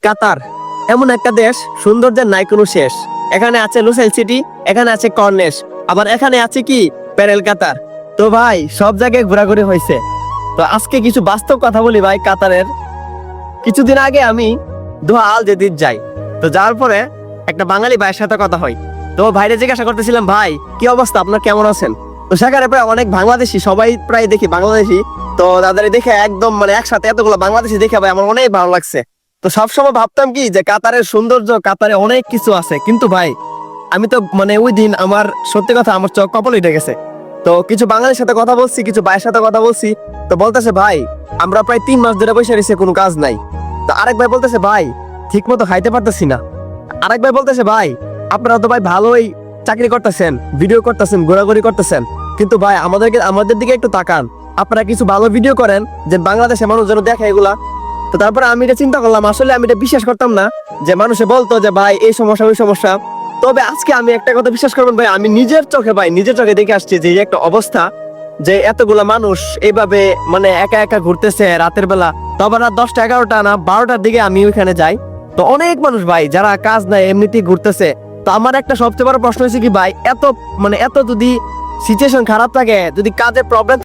কাতার এমন একটা দেশ, সৌন্দর্যের নাই কোনো শেষ। এখানে আছে লুসাইল সিটি, এখানে আছে কর্নেশ, আবার এখানে আছে কি প্যারেল কাতার। তো ভাই সব জায়গায় ঘোরাঘুরি হয়েছে। তো আজকে কিছু বাস্তব কথা বলি ভাই কাতারের। কিছুদিন আগে আমি দোহা আল জেদিদ যাই। তো যাওয়ার পরে একটা বাঙালি ভাইয়ের সাথে কথা হয়। তো ভাইরে জিজ্ঞাসা করতেছিলাম, ভাই কি অবস্থা, আপনার কেমন আছেন? তো সেখানে প্রায় অনেক বাংলাদেশি, সবাই প্রায় দেখি বাংলাদেশি। তো তাদের দেখে একদম মানে একসাথে এতগুলো বাংলাদেশি দেখে ভাই আমার অনেক ভালো লাগছে। তো সবসময় ভাবতাম কি যে কাতারের সৌন্দর্য, কাতারে অনেক কিছু আছে, কিন্তু ভাই আমি তো মানে ওই দিন আমার সত্যি কথা আমার চোখ কপাল উঠে গেছে। তো কিছু বাঙালির সাথে কথা বলছি, কিছু ভাইয়ের সাথে কথা বলছি। তো বলতেছে ভাই আমরা প্রায় 3 মাস ধরে বসে রয়েছে, কোনো কাজ নাই। তো আরেক ভাই বলতেছে ভাই ঠিক মতো খাইতে পারতেছি না। আরেক ভাই বলতেছে ভাই আপনারা তো ভাই ভালোই চাকরি করতেছেন, ভিডিও করতেছেন, ঘোরাঘুরি করতেছেন, কিন্তু ভাই আমাদের দিকে একটু তাকান। আপনারা কিছু ভালো ভিডিও করেন যে বাংলাদেশের মানুষ যেন দেখে এগুলা। তো তারপরে আমি এটা চিন্তা করলাম, আসলে আমি এটা বিশ্বাস করতাম না যে মানুষে বলতো যে ভাই এই সমস্যা ওই সমস্যা। তবে আজকে আমি একটা কথা বিশ্বাস করবেন ভাই, আমি নিজের চোখে দেখে আসছি যে এই একটা অবস্থা, যে এতগুলা মানুষ এইভাবে মানে একা একা ঘুরতেছে রাতের বেলা। তবে রাত 10টা 11টা না 12টার দিকে আমি ওইখানে যাই। তো অনেক মানুষ ভাই যারা কাজ নাই এমনিতেই ঘুরতেছে। তো আমার একটা সবচেয়ে বড় প্রশ্ন হচ্ছে কি ভাই, এত যদি সিচুয়েশন খারাপ থাকে, যদি কাজের প্রবলেম